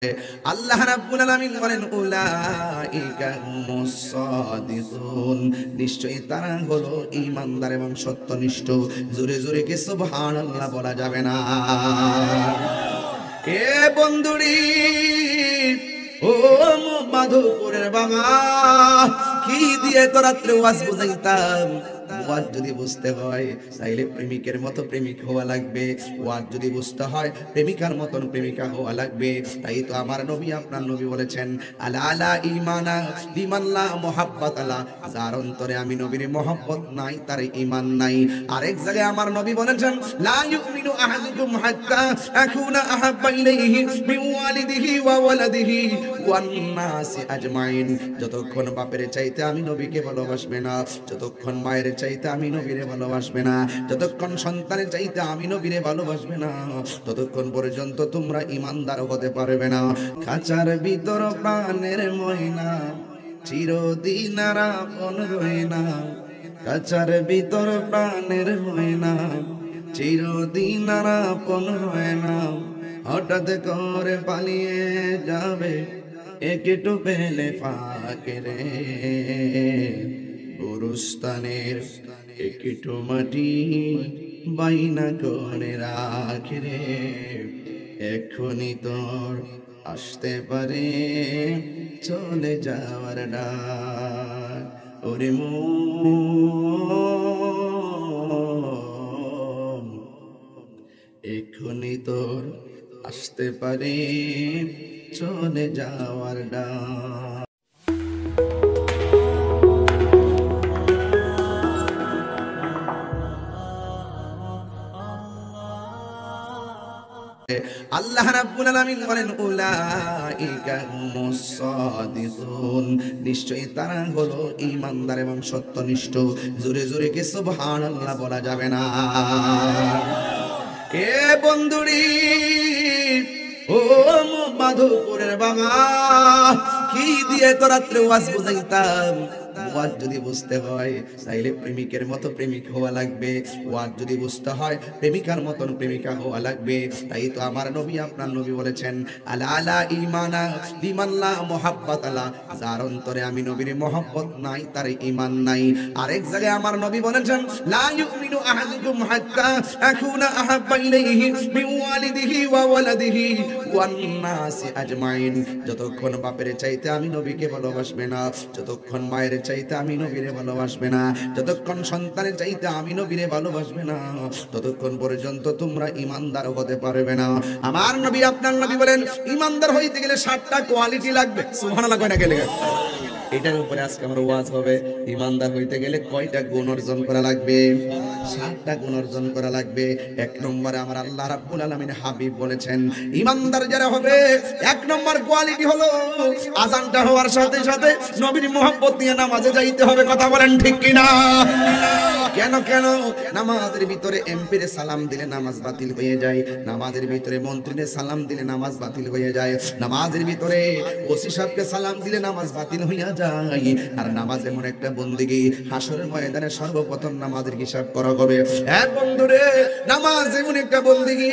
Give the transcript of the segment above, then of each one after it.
আল্লাহ রাব্বুল আলামিন বলেন উলাইকা হুমুস সাদিকুন, নিশ্চয়ই তারা হলো ঈমানদার এবং সত্যনিষ্ঠ। জোরে জোরে কি সুবহানাল্লাহ বলা যাবে না? এ বন্ধুরি, ও মাধবপুরের বাবা, কি দিয়ে তো রাত্রে ওয়াজ বুঝাইতাম। ওয়াজ যদি বুঝতে হয় তাইলে প্রেমিকের মতো প্রেমিক হওয়া লাগবে, ওয়াজ যদি বুঝতে হয় প্রেমিকার মতন প্রেমিকা হওয়া লাগবে। তাই তো আমার নবী, আপনার নবী বলেছেন আলা আলা ঈমানা লিমাল্লা মুহাব্বাত আলা, যার অন্তরে আমি নবীর মহব্বত নাই তার ঈমান নাই। আরেক জায়গায় আমার নবী বলেছেন লা ইউমিনু আহাদুকুম হাত্তা আকুনা আহাব্বা ইলাইহি মিন ওয়ালিদিহি ওয়া ওয়ালাদিহি ওয়ান নাসি আজমাইন। যতক্ষণ বাপের চাইতে আমি নবীকে ভালোবাসবে না, যতক্ষণ মায়ের চাইতে আমি নবীরে ভালোবাসবে না, যতক্ষণ সন্তানের চাইতে আমি নবীরে ভালোবাসবে না, ততক্ষণ পর্যন্ত তোমরা ঈমানদার হতে পারবে না। খাঁচার ভিতর প্রাণের ময়না চিরদিন আর আপন রয় না, খাঁচার ভিতর প্রাণের ময়না চিরদিন আর আপন রয় না। হঠাৎ করে পালিয়ে যাবে একটু পেলে ফাঁকে রে, গুরুস্থানের একটু মাটি বাইনা করে রাখে রে। এখনই তোর আসতে পারে চলে যাওয়ার ডাক, ওরে মন এখনই তোর আসতে পারে চলে যাওয়ার ডাক। আল্লাহ রাব্বুল আলামিন বলেন উলাইকা হুমুস সাদিকুন, নিশ্চয়ই তারা হলো ঈমানদার এবং সত্যনিষ্ঠ। জোরে জোরে কি সুবহানাল্লাহ বলা যাবে না? এ বন্ধুরি, ও মাধবপুরের বাবা, কি দিয়ে তো রাত্রে ওয়াজ বুঝাইতাম। ওয়াজ যদি বুঝতে হয় তাইলে প্রেমিকের মতো প্রেমিক হওয়া লাগবে, ওয়াজ যদি বুঝতে হয় প্রেমিকার মতন প্রেমিকা হওয়া লাগবে। তাই তো আমার নবী, আপনার নবী বলেছেন আলা আলা ঈমানা লিমাল্লা মুহাব্বাত আলা, যার অন্তরে আমি নবীর মহব্বত নাই তার ঈমান নাই। আরেক জায়গায় আমার নবী বলেছেন লা ইউমিনু আহাদুকুম হাত্তা আকুনা আহাব্বা ইলাইহি মিন ওয়ালিদিহি ওয়া ওয়ালাদিহি ওয়ান নাসি আজমাইন। যতক্ষণ বাপের চাইতে আমি নবীকে ভালোবাসবে না, যতক্ষণ মায়ের চাইতে আমি নবীরে ভালোবাসবে না, যতক্ষণ সন্তানের চাইতে আমি নবীরে ভালোবাসবে না, ততক্ষণ পর্যন্ত তোমরা ঈমানদার হতে পারবে না। আমার নবী, আপনার নবী বলেন ঈমানদার হইতে গেলে 7টা কোয়ালিটি লাগবে। সুবহানাল্লাহ কয় না গেলে এটার উপরে আজকে আমার ওয়াজ হবে। ঈমানদার হইতে গেলে কয়টা গুণ অর্জন করা লাগবে? 7টা গুণ অর্জন করা লাগবে। 1 নম্বরে আমার আল্লাহ রাব্বুল আলামিন হাবিব বলেছেন ঈমানদার যারা হবে 1 নম্বর কোয়ালিটি হলো আযানটা হওয়ার সাথে সাথে নবীর মহব্বত নিয়ে নামাজে যাইতে হবে। কথা বলেন ঠিক কিনা? কেন কেন? নামাজের ভিতরে এমপিরে সালাম দিলে নামাজ বাতিল হয়ে যায়, নামাজের ভিতরে মন্ত্রীরে সালাম দিলে নামাজ বাতিল হয়ে যায়, নামাজের ভিতরে ওসি সাহেবকে সালাম দিলে নামাজ বাতিল হইয়া যায়। আর নামাজ এমন একটা বন্দেগী, হাসরের ময়দানে সর্বপ্রথম নামাজের হিসাব করা হবে। হ্যাঁ বন্ধুরে, নামাজ এমন একটা বন্দেগী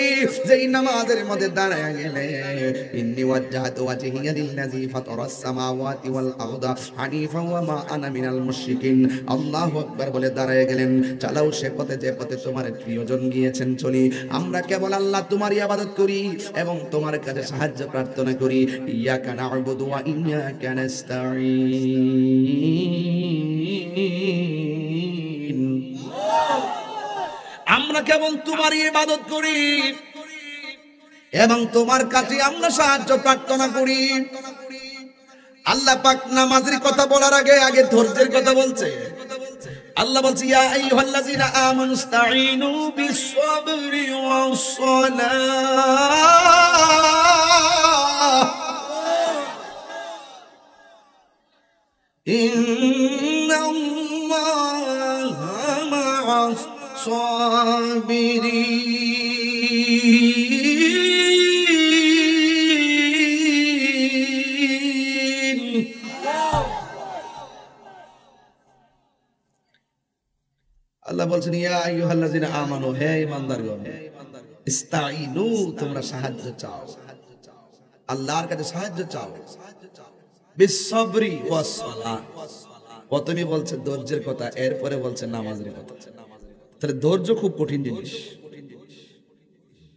যেই নামাজের মধ্যে দাঁড়ায় গেলে ইন্নী ওয়াজ্জাহতু ওয়াজহিয়া লিল্লাযী ফাতারাস সামাওয়াতি ওয়াল আরদা হানিফা ওয়া মা আনা মিনাল মুশরিকিন, আল্লাহু আকবার বলে দাঁড়ায় গেলেন। চালাও সে পথে যে পথে তোমার প্রিয়জন গিয়েছেন চলি। আমরা কেবল আল্লাহ তোমারই ইবাদত করি এবং তোমার কাছে সাহায্য প্রার্থনা করি। ইয়াকা না'বুদু ওয়া ইয়াকা নাস্তাঈন, আমরা কেবল তোমারই ইবাদত করি এবং তোমার কাছে আমরা সাহায্য প্রার্থনা করি। আল্লাহ পাক নামাজের কথা বলার আগে ধৈর্যের কথা বলছে। আল্লাহ বলছে ইয়া আইয়ুহাল্লাযীনা আমানুস্তাঈনু বিস-সাবরি ওয়াস-সালাহ ইন্নাল্লাহা মা'আস-সাবিরিন। আল্লাহ বলছেন ইয়া আইয়ুহাল্লাযীনা আমানু, হে ঈমানদারগণ, ইস্তাঈনু, তোমরা সাহায্য চাও। আল্লাহর কাছে সাহায্য চাও। বিসসবরি ওয়াস সালাহ, প্রথমে বলছে ধৈর্যের কথা, এরপরে বলছে নামাজের কথা। তাহলে ধৈর্য খুব কঠিন জিনিস।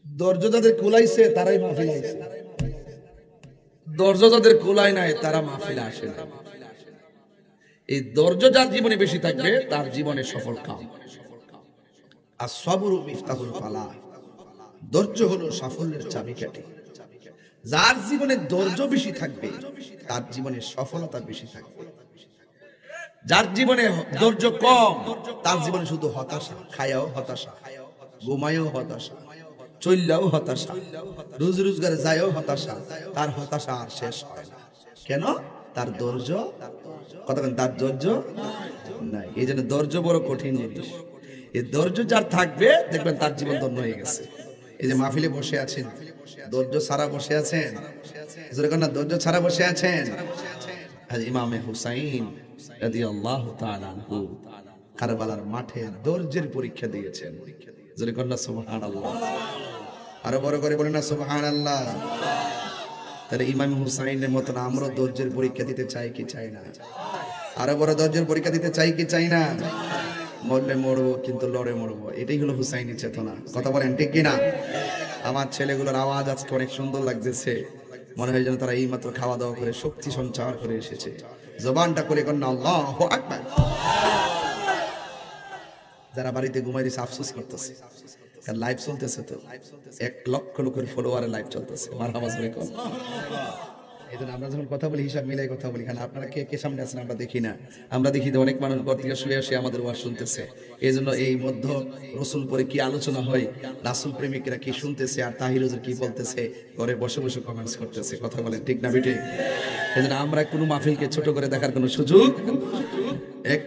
ধৈর্য যাদের কুলাইছে তারাই মাহফিল আইছে, ধৈর্য যাদের কুলাই নাই তারা মাহফিলে আসে না। এই ধৈর্য যার জীবনে বেশি থাকবে তার জীবনে সফল কাম। আর সবরু মিফতাহুল ফালাহ, ধৈর্য হলো সাফল্যের চাবিকাঠি। যার জীবনে ধৈর্য বেশি থাকবে তার জীবনে সফলতা বেশি থাকবে। যার জীবনে ধৈর্য কম তার জীবনে শুধু হতাশা, খায়াও হতাশা, ঘুমায়ও হতাশা, চললেও হতাশা, রোজ রোজগারে যায়ও হতাশা, তার হতাশা আর শেষ হয় না। কেন? তার ধৈর্য, কতক্ষণ তার ধৈর্য নাই। এই জন্য ধৈর্য বড় কঠিন জিনিস। এই ধৈর্য যার থাকবে দেখবেন তার জীবন ধন্য হয়ে গেছে। এই যে মাহফিলে বসে আছেন, ধৈর্য ছাড়া বসে আছেন, যেরকম না ধৈর্য ছাড়া বসে আছেন। ইমামে হুসাইন রাদিয়াল্লাহু তাআলা আনহু কারবালার মাঠে ধৈর্যের পরীক্ষা দিয়েছেন। যেরকম না সুবহানাল্লাহ, আরো বড় করে বলেন না সুবহানাল্লাহ। তাহলে ইমাম হুসাইনের মতন আমরা ধৈর্যের পরীক্ষা দিতে চাই কি চাই না? আরো বড় ধৈর্যের পরীক্ষা দিতে চাই কি চাই না? মরলে মরবো কিন্তু লড়ে মরবো, এটাই হলো হুসাইনি চেতনা। কথা বলেন ঠিক কিনা? আমার ছেলেগুলোর আওয়াজ আজকে অনেক সুন্দর লাগতেছে, মনে হয় যেন তারা এই মাত্র খাওয়া দাওয়া করে শক্তি সঞ্চার করে এসেছে। জবানটা করে কন্যা আল্লাহু আকবার। যারা বাড়িতে ঘুমাই দিছে আফসোস করতেছে, লাইভ চলতেছে তো 1 লক্ষ লোকের ফলোয়ারে লাইভ চলতেছে। মারহাবা জোরে কোন। এজন্য আমরা যখন কথা বলি হিসাব মিলাই কথা বলি, কারণ আপনারা কে কে সামনে আছেন আমরা দেখি না। আমরা দেখি অনেক মানুষ ঘর থেকে শুয়ে আসে আমাদের ওয়াজ শুনতেছে। এই জন্য এই মধ্য রসুল পরে কি আলোচনা হয়, রাসূল প্রেমিকরা কি শুনতেছে, আর তাহির হুজুর কি বলতেছে, ঘরে বসে বসে কমেন্টস করতেছে। কথা বলেন ঠিক না বেটে? এই জন্য আমরা কোনো মাহফিলকে ছোট করে দেখার কোনো সুযোগ,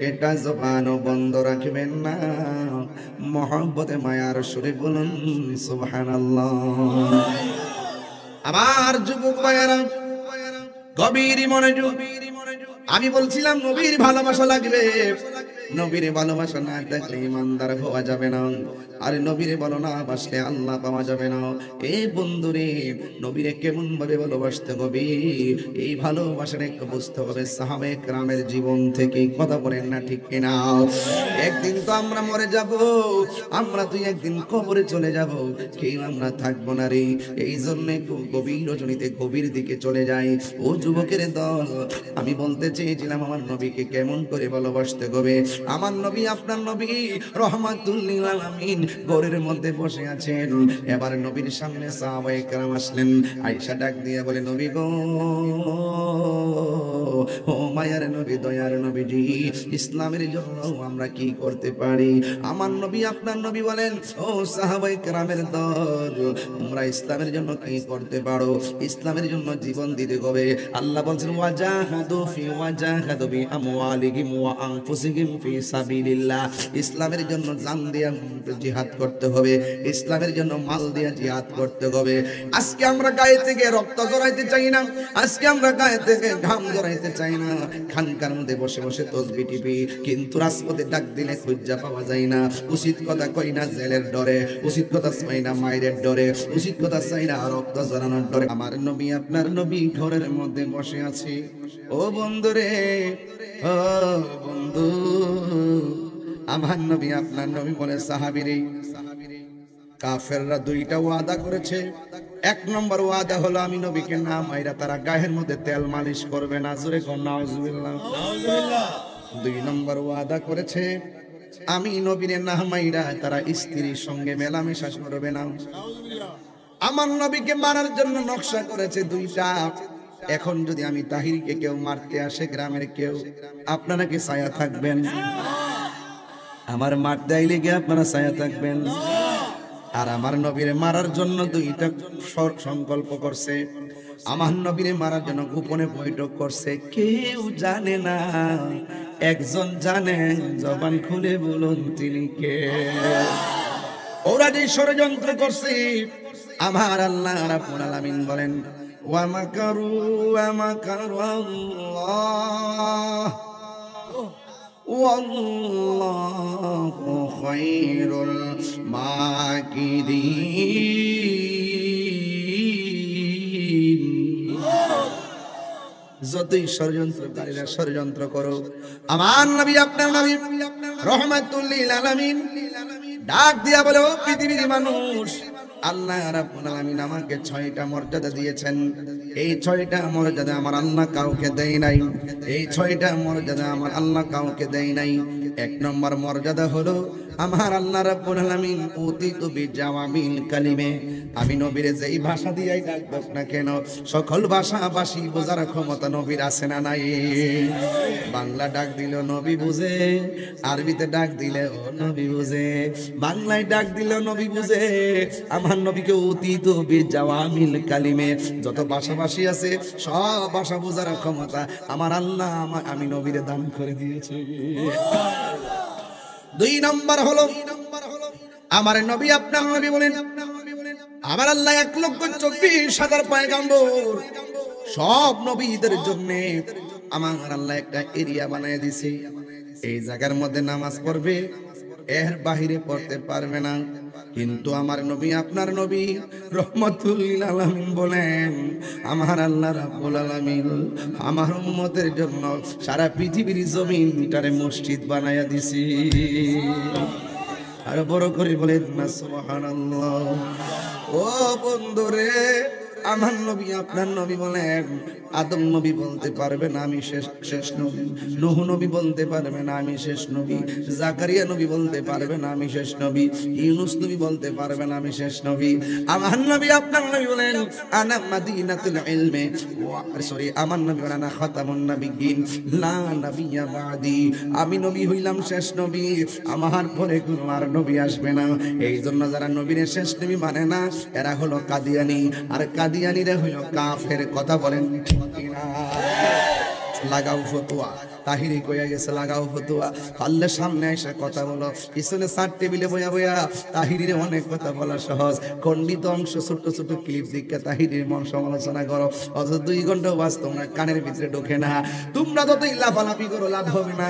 একটা জবানও বন্ধ রাখবেন না। মহব্বতে মায়ার সুরে বলুন সুবহানাল্লাহ। আমার যুবক ভাইয়েরা গভীর মনোযোগ। আমি বলছিলাম নবীর ভালোবাসা লাগবে। নবীর ভালোবাসা না দেখলে ইমানদার হওয়া যাবে না, আর নবীরে বলো না বাসলে আল্লাহ পাওয়া যাবে না। এই বন্ধুরে নবীরে কেমন ভাবে ভালোবাসতে হবে, এই ভালোবাসাটা একটু বুঝতে হবে সাহাবায়ে কেরামের জীবন থেকে। কথা বলেন না ঠিক কিনা? একদিন তো আমরা মরে যাব, আমরা তো একদিন কবরে চলে যাব, কেউ আমরা থাকবো না রে। এই জন্য গভীর রজনীতে গভীর দিকে চলে যাই। ও যুবকের দল, আমি বলতে চেয়েছিলাম আমার নবীকে কেমন করে ভালোবাসতে হবে। আমার নবী আপনার নবী রহমাতুল লিল আলামিন ঘরের মধ্যে বসে আছেন। এবার নবীর সামনে সাহাবায়ে কেরাম আসলেন। আয়েশা ডাক দিয়ে বলে, নবী গো, ও মায়ার নবী, দয়ার নবীজি, ইসলামের জন্য আমরা কি করতে পারি? আমার নবী আপনার নবী বলেন, ও সাহাবায়ে কেরামের দল, তোমরা ইসলামের জন্য কি করতে পারো? ইসলামের জন্য জীবন দিতে হবে। আল্লাহ বলছেন, ওয়াজাহাদু বি আমওয়ালিহিম ওয়া আনফুসিহিম ফি সাবিলিল্লাহ। ইসলামের জন্য জান দিয়ে জিহাদ করতে হবে, ইসলামের জন্য মাল দিয়ে জিহাদ করতে হবে। আজকে আমরা গায়ে থেকে রক্ত ঝরাইতে চাই না, আজকে আমরা গায়ে থেকে ঘাম ঝরাইতে চাই না। খানকার মধ্যে বসে বসে তসবিহ টিপি, কিন্তু রাজপথে ডাক দিলে খুঁজা পাওয়া যায় না। উচিত কথা কই না জেলের ডরে, উচিত কথা চাই না মায়ের ডরে, উচিত কথা চাই না রক্ত ঝরানোর ডরে। আমার নবী আপনার নবী ঘরের মধ্যে বসে আছে। ও বন্ধুরে, ও বন্ধু, আমার নবী আপনার নবী বলে, সাহাবীরে, কাফেররা দুইটা ওয়াদা করেছে। 1 নম্বর ওয়াদা হলো আমি নবীকে না মাইরা তারা গায়ের মধ্যে তেল মালিশ করবে না। জোরে কোন নাউজুবিল্লাহ। 2 নম্বর ওয়াদা করেছে আমি নবীরে না মাইরা তারা স্ত্রীর সঙ্গে মেলামেশা করবে না। আমার নবীকে মারার জন্য নকশা করেছে 2টা। এখন যদি আমি তাহিরকে কেউ মারতে আসে, গ্রামের কেউ, আপনারা কি ছায়া থাকবেন? আমার মারতে আইলে কি আপনারা ছায়া থাকবেন? আর আমার নবীরে মারার জন্য 2টা সংকল্প করছে। আমার নবীরে মারার জন্য গোপনে বৈঠক করছে, কেউ জানে না। একজন জানে, জবান খুলে বলুন তিনি কে। ওরা যে ষড়যন্ত্র করছে, আমার আল্লাহ রাব্বুল আলামিন বলেন, ওয়া মাকারু ওয়া মাকারাল্লাহ ওয়াল্লাহু খায়রুল মাকিরিন। যতই ষড়যন্ত্রকারীরা ষড়যন্ত্র করো, আমার নবী আপনার নবী রহমাতুল লিল আলামিন ডাক দিয়া বলে, ও পৃথিবীর মানুষ, আল্লাহ রাব্বুল আলামিন আমাকে 6টা মর্যাদা দিয়েছেন। এই 6টা মর্যাদা আমার আল্লাহ কাউকে দেয় নাই। এই 6টা মর্যাদা আমার আল্লাহ কাউকে দেয় নাই। 1 নম্বর মর্যাদা হলো আমার আল্লাহ রাব্বুল আলামিন উতিতু বিজাওয়ামিল কালিমে, আমি নবীর যেই ভাষা দিয়াই ডাকব না কেন সকল ভাষাভাষী বোঝার ক্ষমতা নবীর আছে না নাই? বাংলা ডাক দিল নবী বুঝে, আরবিতে ডাক দিলে ও নবী বুঝে, বাংলায় ডাক দিলে নবী বুঝে। আমার নবীকে উতিতু বিজাওয়ামিল কালিমে, যত ভাষাভাষী আছে সব ভাষা বোঝার ক্ষমতা আমার আল্লাহ আমি নবীর দান করে দিয়েছি। 2 নম্বর হলো আমার নবী আপনার নবী বলেন, আমার আল্লাহ 1,24,000 পয়গম্বর সব নবীদের জন্য আমার আল্লাহ একটা এরিয়া বানায় দিয়েছে। এই জায়গার মধ্যে নামাজ পড়বে, এর বাহিরে পড়তে পারবে না। কিন্তু আমার নবী আপনার নবী রহমাতুল লিল আলামিন বলেন, আমার আল্লাহ রাব্বুল আলামিন আমার উম্মতের জন্য সারা পৃথিবীর জমিনটারে মসজিদ বানায়া দিছি। আর বড় করে বলেন না সুবহানাল্লাহ। ও বন্ধুরে, আমার নবী আপনার নবী বলেন, আদম নবী বলতে পারবে না আমি শেষ নবী, নূহ নবী বলতে পারবে না আমি শেষ নবী, জাকারিয়া নবী বলতে পারবে না আমি শেষ নবী, ইউনূস নবী বলতে পারবে না আমি শেষ নবী। আমার নবী আপনার নবী বলেন, আনা মাদিনাতুল ইলমি, আমার নবী বলেন আনা খাতামুন নাবিয়্যিন লা নাবিয়্যা বাদি, আমি নবী হইলাম শেষ নবী, আমার পরে কোনো আর নবী আসবে না। এই জন্য যারা নবীর শেষ নবী মানে না এরা হলো কাদিয়ানী, আর কাদিয়ানীরা হইল কাফের। কথা বলেন লাগাও ফতুয়া, তাহিরি কইয়া গেছে লাগাও ফতুয়া, পারলে সামনে এসে কথা বলো, পিছনে 4 টেবিলে বইয়া বইয়া তাহিরির অনেক কথা বলা সহজ, খণ্ডিত অংশ ছোট ছোট ক্লিপ দিকে তাহিরির মন সমালোচনা করো, অথচ 2 ঘন্টা বাস তোমরা কানের ভিতরে ঢোকে না। তোমরা যতই লাফালাফি করো লাভ হবে না,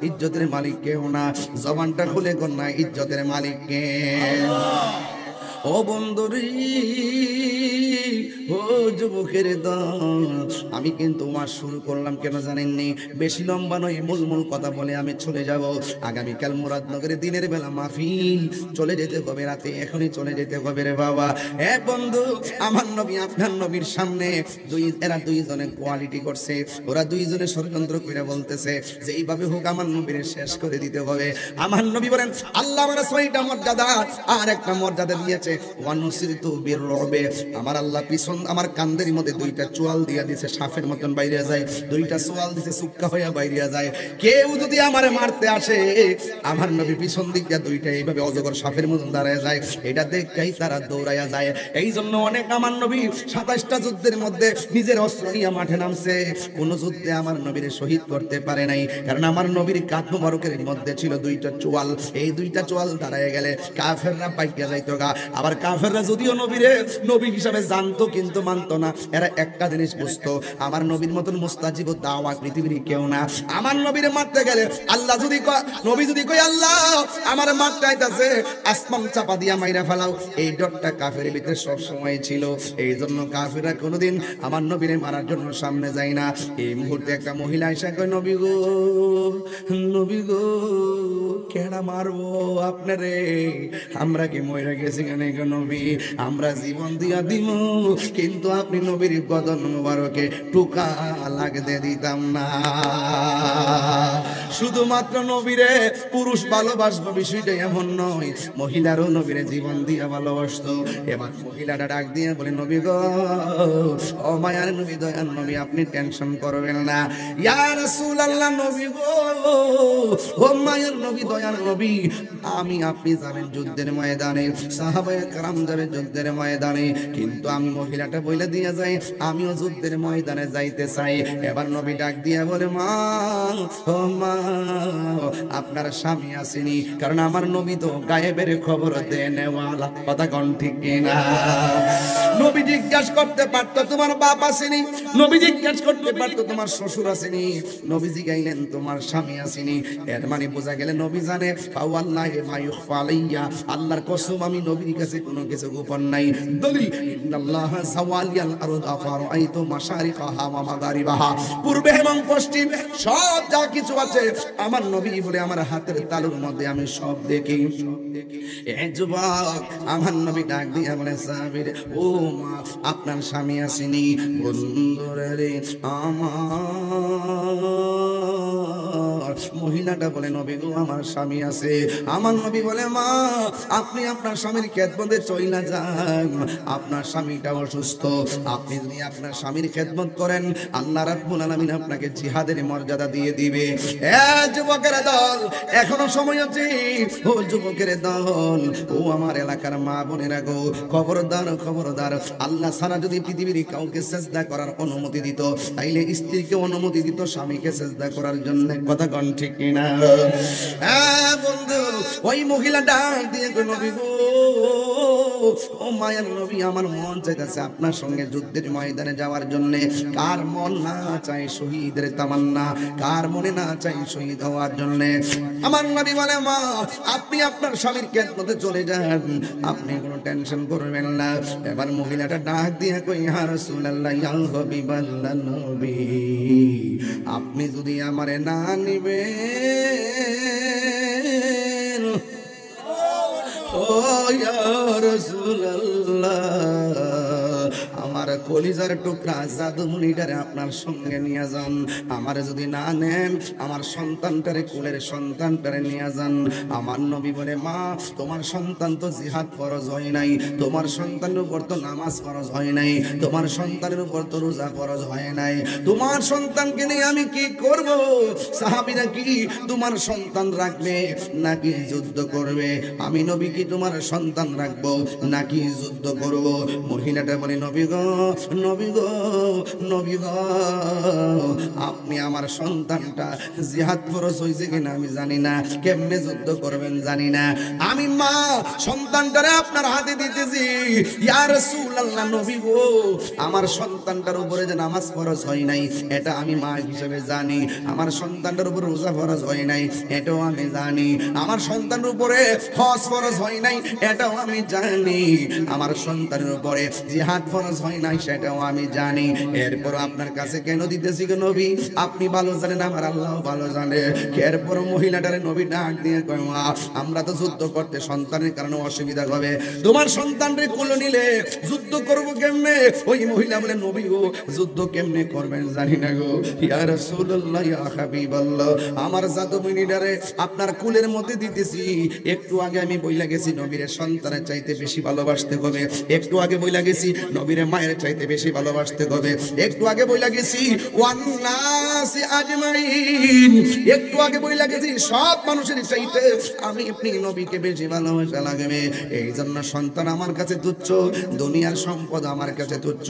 ইজ্জতের মালিক কেউ না। জবানটা খুলে কর না, ইজ্জতের মালিক কে? ও বন্ধুরি, ও যুবকের দল, আমি কিন্তু ওয়াজ শুরু করলাম কেন জানেননি? বেশি লম্বা নয়, মূল কথা বলে আমি চলে যাব। আগামীকাল মুরাদনগরে দিনের বেলা মাহফিল, চলে যেতে হবে রাতে, এখনই চলে যেতে হবে রে বাবা। এ বন্ধু, আমার নবী আপনার নবীর সামনে এরা 2 জনে কোয়ালিটি করছে, ওরা 2 জনে ষড়যন্ত্র করে বলতেছে যে এইভাবে হোক আমার নবীর শেষ করে দিতে হবে। আমার নবী বলেন, আল্লাহ আমার 6টা মর্যাদা আর একটা মর্যাদা দিয়েছে, ওয়ানুসিরতু বিররবে, আমার আল্লাহ পিছন আমার কান্দের মধ্যে 2টা চোয়াল দিয়া দিয়েছে, সাপের মতন বাইরে যায়, 2টা চোয়াল দিয়েছে সুক্কা হইয়া বাইরে যায়। কেউ যদি আমারে মারতে আসে, আমার নবী পিছন দিক দিয়ে 2টা এইভাবে অজগর সাপের মতন দাঁড়ায় যায়, এটা দেখেই তারা দৌড়াইয়া যায়। এই জন্য অনেক আমার নবী 27টা যুদ্ধের মধ্যে নিজের অস্ত্র নিয়ে মাঠে নামছে, কোন যুদ্ধে আমার নবীর শহীদ করতে পারে নাই, কারণ আমার নবীর কাঁধ মোবারকের মধ্যে ছিল 2টা চোয়াল। এই 2টা চোয়াল দাঁড়ায় গেলে কাফেররা পাইয়া যাইতো গা। আবার কাফেররা যদিও নবীরে নবী হিসাবে জানতো কিন্তু মানতো না। এরা একটা জিনিস বুঝতো, আমার নবীর মতন মুস্তাজিব দাওয়াত পৃথিবীর কেউ না। আমার নবীরে মারতে গেলে আল্লাহ যদি নবী যদি কই আল্লাহ আমার মারতে আইতাছে, আসমান চাপা দিয়া মাইরা ফেলাও, এই ডরটা কাফের ভিতরে সব সময় ছিল। এই জন্য কাফেররা কোনোদিন আমার নবীরে মারার জন্য সামনে যায় না। এই মুহূর্তে একটা মহিলা এসে কয়, নবী গো, নবী গো, কেডা মারবো আপনারে? আমরা কি মরে গেছি কেন নবী? আমরা জীবন দিয়া দিব, কিন্তু আপনি নবীর বদন মুবারকে টুকা লাগতে দিতাম না। শুধুমাত্র নবীরে পুরুষ ভালোবাসবো বিষয়টা এমন নয়, মহিলারও নবীরে জীবন দিয়া ভালোবাসতো। এবার মহিলাটা ডাক দিয়ে বলে, নবী গো, ও মায়ার নবী, দয়ার নবী, আপনি টেনশন করবেন না। ইয়া রাসূলুল্লাহ, নবী গো, ও মায়ার নবী, দয়ার নবী, আমি আপনি যাবেন যুদ্ধের ময়দানে, সাহাবায়ে কেরাম যাবে যুদ্ধের ময়দানে, কিন্তু আমি মহিলাটা বলে দিয়ে যাই আমিও যুদ্ধের ময়দানে যাইতে চাই। এবার নবী ডাক দিয়ে বলে, মা, ও মা, আপনার স্বামী আসেনি? কারণ আমার নবী তো গায়েবের খবর দেনেওয়ালা। কথা কোন ঠিক কিনা? নবী জিজ্ঞাসা করতে পারতো তোমার বাপ আসেনি, নবী জিজ্ঞাসা করতে পারতো তোমার শ্বশুর আসেনি, নবী জিগাইলেন তোমার স্বামী আসেনি। এর মানে বোঝা গেলে নবী জানে ফাওয়াল্লাহি মা ইখফা আলাইয়া, আল্লাহর কসম আমি নবীর কাছে কোনো কিছু গোপন নাই। দলিল, ইন্নাল্লাহ জাওয়ালিয়াল আরদা ফারাইতু মাশারিকাহা ওয়া মাগারিবাহা, পূর্বে এবং পশ্চিম সব যা কিছু আছে আমার নবী বলে আমার হাতের তালুর মধ্যে আমি সব দেখি। এই যুবক আমার নবী ডাক দিয়া বলে সাহাবীর, ও মা আপনার স্বামী আসেনি? বন্ধুরে রে আমার মহিলাটা বলে নবী গো আমার স্বামী আছে। আমার নবী বলে মা আপনি আপনার স্বামীর খেদমতে চইলা যান, আপনার স্বামীটা অসুস্থ, আপনি যদি আপনার স্বামীর খেদমত করেন আল্লাহ রাব্বুল আলামিন আপনাকে জিহাদের মর্যাদা দিয়ে দিবে। এ যুবকের দল এখনো সময় আছে, ও যুবকের দল, ও আমার এলাকার মা বোনেরা গো, খবরদার খবরদার, আল্লাহ ছাড়া যদি পৃথিবীর কাউকে সেজদা করার অনুমতি দিত তাইলে স্ত্রীকে অনুমতি দিত স্বামীকে সেজদা করার জন্য। কথা কোন ঠিক কিনা? হ্যাঁ বন্ধু, ওই মহিলা ডাক দিয়ে নবী গো, ও মায়ের নবী আমার মন চাইতেছে আপনার সঙ্গে যুদ্ধের ময়দানে যাওয়ার জন্য। কার মন না চাই শহীদের তামান্না, কার মনে না চাই শহীদ হওয়ার জন্য? আমার নবী বলে মা আপনি আপনার স্বামীর খেদমতে চলে যান, আপনি কোনো টেনশন করবেন না। এবার মহিলাটা ডাক দিয়ে কই ইয়া রাসূলুল্লাহ ইয়া হাবিবাল্লাহ নবী আপনি যদি আমারে না নিবেন, ও ইয়া রাসূলুল্লাহ আমার কলিজার টুকরা জাদুমণিটারে আপনার সঙ্গে নিয়ে যান, আমার যদি না নেন আমার সন্তানটারে কোলের সন্তানটারে নিয়ে যান। আমার নবী বলে মা তোমার সন্তান তো জিহাদ ফরজ হয় নাই, তোমার সন্তানের উপর তো নামাজ ফরজ হয় নাই, তোমার সন্তানের উপর তো রোজা ফরজ হয় নাই, তোমার সন্তানকে নিয়ে আমি কি করব? সাহাবীরা কি তোমার সন্তান রাখবে নাকি যুদ্ধ করবে? আমি নবী কি তোমার সন্তান রাখবো নাকি যুদ্ধ করব? মহিলাটা বলে নবী গো নবী গো নবী গো আপনি আমার সন্তানটা জিহাদ ফরজ হইছে কিনা আমি জানি না, কেমনে যুদ্ধ করবেন জানি না, আমি মা সন্তানটারে আপনার হাতে দিতেছি। ইয়া রাসূলুল্লাহ নবী গো আমার সন্তানটার উপরে যে নামাজ ফরজ হয় নাই এটা আমি মা হিসেবে জানি, আমার সন্তানটার উপরে রোজা ফরজ হয় নাই এটাও আমি জানি, আমার সন্তানের উপরে হজ ফরজ হয় নাই এটাও আমি জানি, আমার সন্তানের উপরে জিহাদ ফরজ হয় নাই সেটাও আমি জানি। এরপর আপনার কাছে কেন দিতেছি গো নবী? আপনি ভালো জানেন, আমার আল্লাহ ভালো জানে। এরপর মহিলাটারে নবী ডাক দিয়ে কয় মা আমরা তো যুদ্ধ করতে সন্তানের কারণে অসুবিধা হবে, তোমার সন্তানরে কোলে নিলে যুদ্ধ করব কেমনে? ওই মহিলা বলে নবী গো যুদ্ধ কেমনে করবেন জানি না গো। ইয়া রাসূলুল্লাহ ইয়া হাবিবাল্লাহ আমার জাদুমণিটারে আপনার কোলের মধ্যে দিতেছি। একটু আগে আমি বইলা গেছি নবীর সন্তানের চাইতে বেশি ভালোবাসতে হবে, একটু আগে বইলা গেছি নবীর মায়ের চাইতে বেশি ভালোবাসতে হবে, একটু আগে বইলা গেছি ওয়ান নাস আজমাইন, একটু আগে বইলা গেছি সব মানুষের চাইতে আমি আপনি নবীকে বেশি ভালোবাসা লাগবে। এই জন্য সন্তান আমার কাছে তুচ্ছ, দুনিয়ার সম্পদ আমার কাছে তুচ্ছ,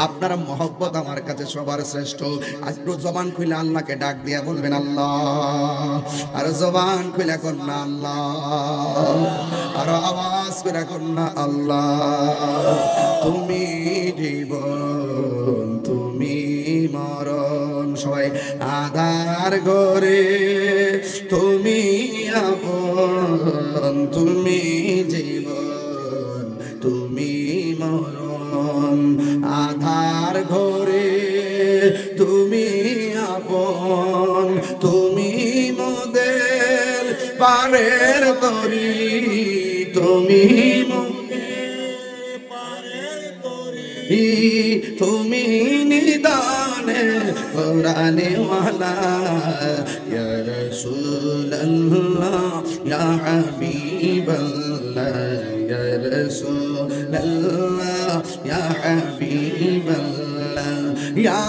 আপনার মহব্বত আমার কাছে সবার শ্রেষ্ঠ। আজকে জবান খুলে আল্লাহকে ডাক দিয়া বলবেন আল্লাহ, আর জবান খুলে কর না আল্লাহ, আর আওয়াজ করে কর না আল্লাহ। তুমি জীবন তুমি মরণ, সবাই আধার ঘরে তুমি আপন, তুমি জীবন তুমি মরণ, আধার ঘরে তুমি আপন, তুমি মোদের পারের তরি, তুমি তুমি নিদানে কোরআনে ওয়ালা ইয়া রাসূলুল্লাহ ইয়া হাবিবাল্লাহ ইয়া রাসূলুল্লাহ ইয়া হাবিবাল্লাহ ইয়া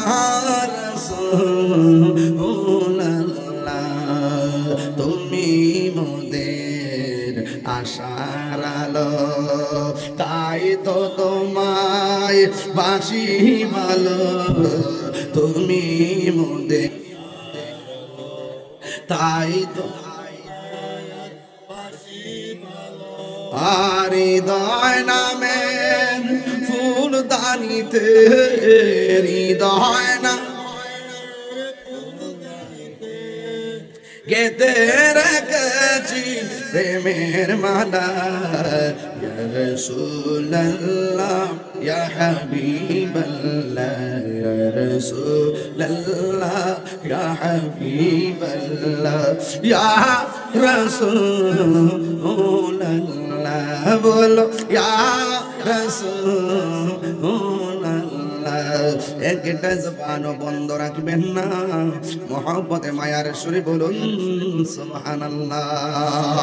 রাসূলুল্লাহ তুমি মোদের আশার আলো, তাই তো তোমায় বাসি ভালো, তুমি মোদের তাই তো আর হৃদয় নামে ফুলদানিতে, হৃদয় না গেতে রেখেছি প্রেমের মালা ইয়া রাসূলুল্লাহ ইয়া হাবিবাল্লাহ ইয়া রাসূলুল্লাহ ইয়া হাবিবাল্লাহ ইয়া রাসূলুল্লাহ বলো ইয়া রাসূলুল্লাহ একটা জবানও বন্ধ রাখবেন না মহব্বতে মায়ার সুরে বলুন সুবহানাল্লাহ